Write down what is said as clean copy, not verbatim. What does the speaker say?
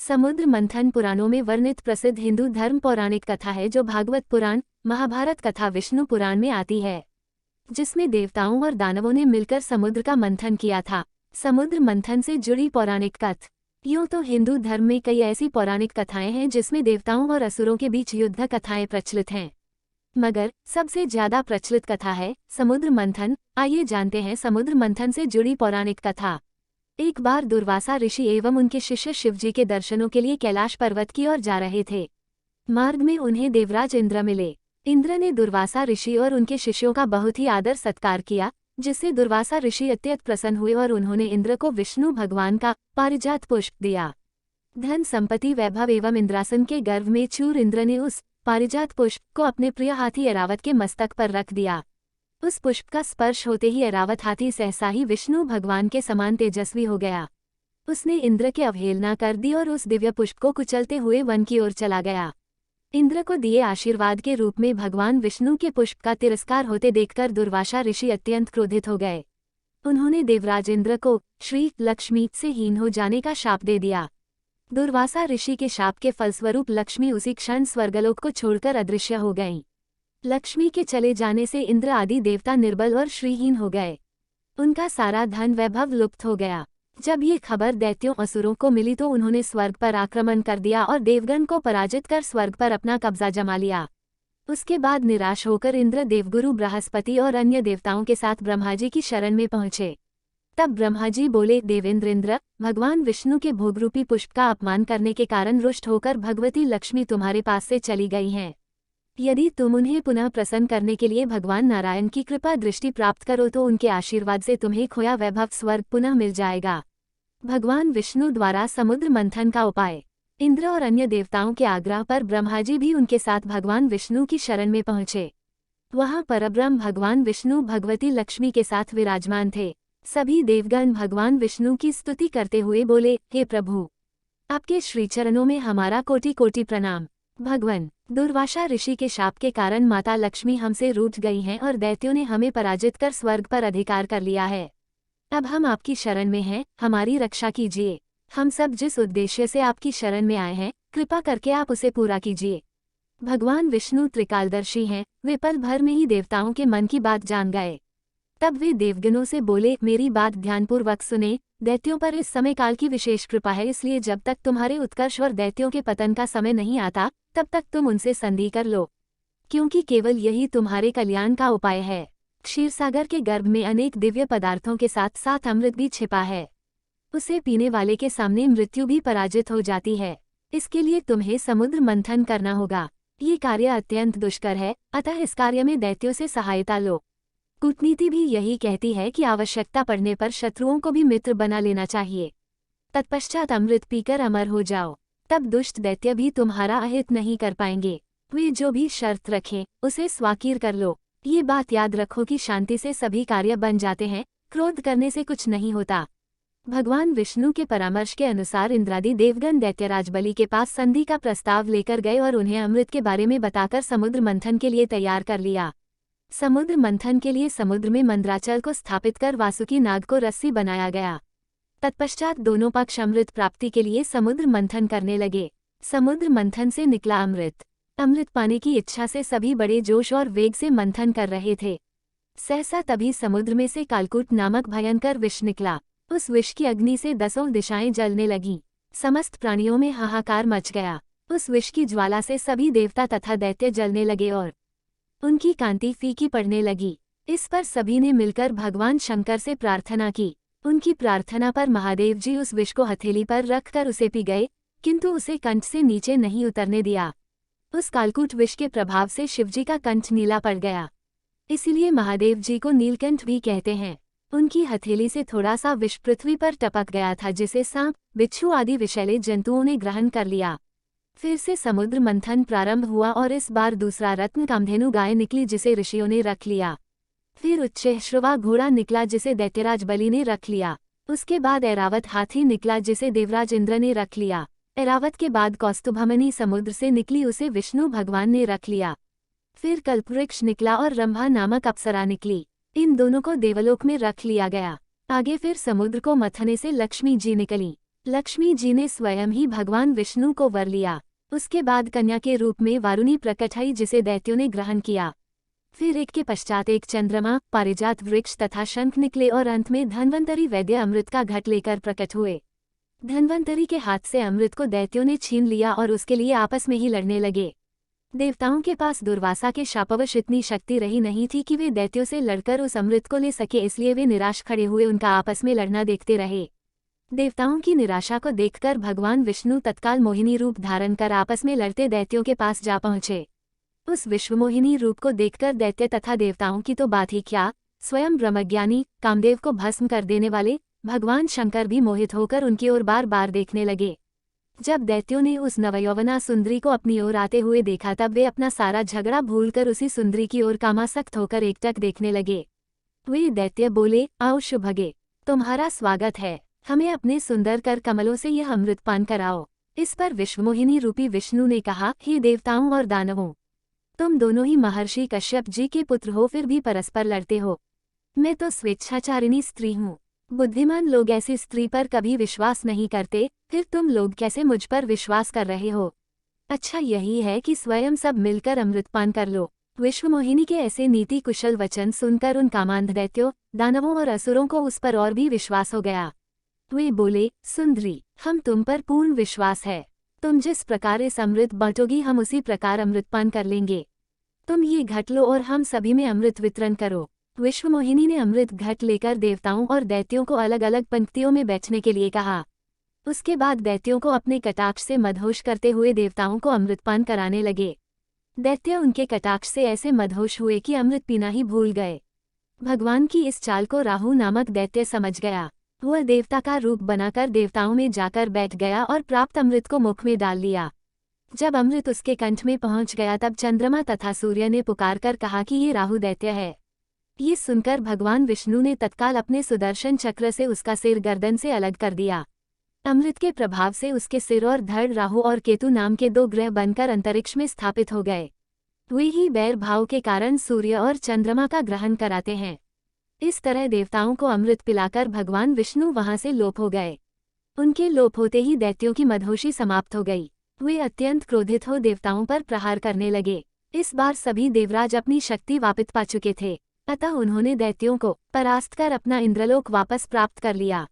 समुद्र मंथन पुराणों में वर्णित प्रसिद्ध हिंदू धर्म पौराणिक कथा है जो भागवत पुराण, महाभारत कथा, विष्णु पुराण में आती है, जिसमें देवताओं और दानवों ने मिलकर समुद्र का मंथन किया था। समुद्र मंथन से जुड़ी पौराणिक कथा। यूं तो हिंदू धर्म में कई ऐसी पौराणिक कथाएं हैं जिसमें देवताओं और असुरों के बीच युद्ध कथाएं प्रचलित हैं, मगर सबसे ज्यादा प्रचलित कथा है समुद्र मंथन। आइए जानते हैं समुद्र मंथन से जुड़ी पौराणिक कथा। एक बार दुर्वासा ऋषि एवं उनके शिष्य शिवजी के दर्शनों के लिए कैलाश पर्वत की ओर जा रहे थे। मार्ग में उन्हें देवराज इंद्र मिले। इंद्र ने दुर्वासा ऋषि और उनके शिष्यों का बहुत ही आदर सत्कार किया, जिससे दुर्वासा ऋषि अत्यंत प्रसन्न हुए और उन्होंने इंद्र को विष्णु भगवान का पारिजात पुष्प दिया। धन संपत्ति वैभव एवं इंद्रासन के गर्व में चूर इंद्र ने उस पारिजात पुष्प को अपने प्रिय हाथी ऐरावत के मस्तक पर रख दिया। उस पुष्प का स्पर्श होते ही ऐरावत हाथी सहसा ही विष्णु भगवान के समान तेजस्वी हो गया। उसने इंद्र की अवहेलना कर दी और उस दिव्य पुष्प को कुचलते हुए वन की ओर चला गया। इंद्र को दिए आशीर्वाद के रूप में भगवान विष्णु के पुष्प का तिरस्कार होते देखकर दुर्वासा ऋषि अत्यंत क्रोधित हो गए। उन्होंने देवराज इंद्र को श्री लक्ष्मी से हीन हो जाने का शाप दे दिया। दुर्वासा ऋषि के शाप के फलस्वरूप लक्ष्मी उसी क्षण स्वर्गलोक को छोड़कर अदृश्य हो गईं। लक्ष्मी के चले जाने से इंद्र आदि देवता निर्बल और श्रीहीन हो गए। उनका सारा धन वैभव लुप्त हो गया। जब ये खबर दैत्यों असुरों को मिली तो उन्होंने स्वर्ग पर आक्रमण कर दिया और देवगण को पराजित कर स्वर्ग पर अपना कब्जा जमा लिया। उसके बाद निराश होकर इंद्र देवगुरु बृहस्पति और अन्य देवताओं के साथ ब्रह्मा जी की शरण में पहुंचे। तब ब्रह्मा जी बोले, देवेंद्र इंद्र, भगवान विष्णु के भोगरूपी पुष्प का अपमान करने के कारण रुष्ट होकर भगवती लक्ष्मी तुम्हारे पास से चली गई हैं। यदि तुम उन्हें पुनः प्रसन्न करने के लिए भगवान नारायण की कृपा दृष्टि प्राप्त करो तो उनके आशीर्वाद से तुम्हें खोया वैभव स्वर्ग पुनः मिल जाएगा। भगवान विष्णु द्वारा समुद्र मंथन का उपाय। इंद्र और अन्य देवताओं के आग्रह पर ब्रह्मा जी भी उनके साथ भगवान विष्णु की शरण में पहुंचे। वहां परब्रह्म भगवान विष्णु भगवती लक्ष्मी के साथ विराजमान थे। सभी देवगण भगवान विष्णु की स्तुति करते हुए बोले, हे प्रभु, आपके श्रीचरणों में हमारा कोटि कोटि प्रणाम। भगवान, दुर्वासा ऋषि के शाप के कारण माता लक्ष्मी हमसे रूठ गई हैं और दैत्यों ने हमें पराजित कर स्वर्ग पर अधिकार कर लिया है। अब हम आपकी शरण में हैं, हमारी रक्षा कीजिए। हम सब जिस उद्देश्य से आपकी शरण में आए हैं, कृपा करके आप उसे पूरा कीजिए। भगवान विष्णु त्रिकालदर्शी हैं, वे पल भर में ही देवताओं के मन की बात जान गए। तब वे देवगणों से बोले, मेरी बात ध्यानपूर्वक सुने। दैत्यों पर इस समय काल की विशेष कृपा है, इसलिए जब तक तुम्हारे उत्कर्ष और दैत्यों के पतन का समय नहीं आता तब तक तुम उनसे संधि कर लो, क्योंकि केवल यही तुम्हारे कल्याण का उपाय है। क्षीरसागर के गर्भ में अनेक दिव्य पदार्थों के साथ साथ अमृत भी छिपा है। उसे पीने वाले के सामने मृत्यु भी पराजित हो जाती है। इसके लिए तुम्हें समुद्र मंथन करना होगा। ये कार्य अत्यंत दुष्कर है, अतः इस कार्य में दैत्यों से सहायता लो। कूटनीति भी यही कहती है कि आवश्यकता पड़ने पर शत्रुओं को भी मित्र बना लेना चाहिए। तत्पश्चात अमृत पीकर अमर हो जाओ, तब दुष्ट दैत्य भी तुम्हारा अहित नहीं कर पाएंगे। वे जो भी शर्त रखें उसे स्वाकीर कर लो। ये बात याद रखो कि शांति से सभी कार्य बन जाते हैं, क्रोध करने से कुछ नहीं होता। भगवान विष्णु के परामर्श के अनुसार इंद्रादि देवगण दैत्यराज बलि के पास संधि का प्रस्ताव लेकर गए और उन्हें अमृत के बारे में बताकर समुद्र मंथन के लिए तैयार कर लिया। समुद्र मंथन के लिए समुद्र में मंदराचल को स्थापित कर वासुकी नाग को रस्सी बनाया गया। तत्पश्चात दोनों पक्ष अमृत प्राप्ति के लिए समुद्र मंथन करने लगे। समुद्र मंथन से निकला अमृत। अमृत पाने की इच्छा से सभी बड़े जोश और वेग से मंथन कर रहे थे। सहसा तभी समुद्र में से कालकूट नामक भयंकर विष निकला। उस विष की अग्नि से 10 दिशाएं जलने लगीं। समस्त प्राणियों में हाहाकार मच गया। उस विष की ज्वाला से सभी देवता तथा दैत्य जलने लगे और उनकी कांति फीकी पड़ने लगी। इस पर सभी ने मिलकर भगवान शंकर से प्रार्थना की। उनकी प्रार्थना पर महादेव जी उस विष को हथेली पर रखकर उसे पी गए, किंतु उसे कंठ से नीचे नहीं उतरने दिया। उस कालकूट विष के प्रभाव से शिवजी का कंठ नीला पड़ गया, इसीलिए महादेव जी को नीलकंठ भी कहते हैं। उनकी हथेली से थोड़ा सा विष पृथ्वी पर टपक गया था, जिसे सांप, बिच्छू आदि विषैले जंतुओं ने ग्रहण कर लिया। फिर से समुद्र मंथन प्रारंभ हुआ और इस बार दूसरा रत्न कामधेनु गाय निकली, जिसे ऋषियों ने रख लिया। फिर उच्चैःश्रवा घोड़ा निकला, जिसे दैत्यराज बलि ने रख लिया। उसके बाद ऐरावत हाथी निकला, जिसे देवराज इंद्र ने रख लिया। ऐरावत के बाद कौस्तुभमणि समुद्र से निकली, उसे विष्णु भगवान ने रख लिया। फिर कल्पवृक्ष निकला और रंभा नामक अप्सरा निकली। इन दोनों को देवलोक में रख लिया गया। आगे फिर समुद्र को मथने से लक्ष्मी जी निकली। लक्ष्मी जी ने स्वयं ही भगवान विष्णु को वर लिया। उसके बाद कन्या के रूप में वारुणी प्रकट हुई जिसे दैत्यों ने ग्रहण किया। फिर एक के पश्चात एक चंद्रमा, पारिजात वृक्ष तथा शंख निकले और अंत में धन्वंतरी वैद्य अमृत का घट लेकर प्रकट हुए। धन्वंतरी के हाथ से अमृत को दैत्यों ने छीन लिया और उसके लिए आपस में ही लड़ने लगे। देवताओं के पास दुर्वासा के शापवश इतनी शक्ति रही नहीं थी कि वे दैत्यों से लड़कर उस अमृत को ले सके, इसलिए वे निराश खड़े हुए उनका आपस में लड़ना देखते रहे। देवताओं की निराशा को देखकर भगवान विष्णु तत्काल मोहिनी रूप धारण कर आपस में लड़ते दैत्यों के पास जा पहुंचे। उस विश्वमोहिनी रूप को देखकर दैत्य तथा देवताओं की तो बात ही क्या, स्वयं ब्रह्मज्ञानी कामदेव को भस्म कर देने वाले भगवान शंकर भी मोहित होकर उनकी ओर बार बार देखने लगे। जब दैत्यों ने उस नवयौवना सुंदरी को अपनी ओर आते हुए देखा तब वे अपना सारा झगड़ा भूलकर उसी सुंदरी की ओर कामासक्त होकर एकटक देखने लगे। वे दैत्य बोले, आओ शुभगे, तुम्हारा स्वागत है, हमें अपने सुंदर कर कमलों से यह अमृत पान कराओ। इस पर विश्वमोहिनी रूपी विष्णु ने कहा, हे देवताओं और दानवों, तुम दोनों ही महर्षि कश्यप जी के पुत्र हो, फिर भी परस्पर लड़ते हो। मैं तो स्वेच्छाचारिणी स्त्री हूँ। बुद्धिमान लोग ऐसी स्त्री पर कभी विश्वास नहीं करते, फिर तुम लोग कैसे मुझ पर विश्वास कर रहे हो? अच्छा यही है कि स्वयं सब मिलकर अमृतपान कर लो। विश्वमोहिनी के ऐसे नीति कुशल वचन सुनकर उन कामांध दैत्यों, दानवों और असुरों को उस पर और भी विश्वास हो गया। वे बोले, सुंदरी, हम तुम पर पूर्ण विश्वास है। तुम जिस प्रकार इस अमृत बांटोगी हम उसी प्रकार अमृतपान कर लेंगे। तुम ये घट लो और हम सभी में अमृत वितरण करो। विश्वमोहिनी ने अमृत घट लेकर देवताओं और दैत्यों को अलग अलग पंक्तियों में बैठने के लिए कहा। उसके बाद दैत्यों को अपने कटाक्ष से मदहोश करते हुए देवताओं को अमृतपान कराने लगे। दैत्य उनके कटाक्ष से ऐसे मदहोश हुए कि अमृत पीना ही भूल गए। भगवान की इस चाल को राहु नामक दैत्य समझ गया। वह देवता का रूप बनाकर देवताओं में जाकर बैठ गया और प्राप्त अमृत को मुख में डाल लिया। जब अमृत उसके कंठ में पहुंच गया तब चंद्रमा तथा सूर्य ने पुकारकर कहा कि ये राहु दैत्य है। ये सुनकर भगवान विष्णु ने तत्काल अपने सुदर्शन चक्र से उसका सिर गर्दन से अलग कर दिया। अमृत के प्रभाव से उसके सिर और धड़ राहु और केतु नाम के दो ग्रह बनकर अंतरिक्ष में स्थापित हो गए। वे ही बैर भाव के कारण सूर्य और चंद्रमा का ग्रहण कराते हैं। इस तरह देवताओं को अमृत पिलाकर भगवान विष्णु वहां से लोप हो गए। उनके लोप होते ही दैत्यों की मदहोशी समाप्त हो गई। वे अत्यंत क्रोधित हो देवताओं पर प्रहार करने लगे। इस बार सभी देवराज अपनी शक्ति वापिस पा चुके थे, अतः उन्होंने दैत्यों को परास्त कर अपना इंद्रलोक वापस प्राप्त कर लिया।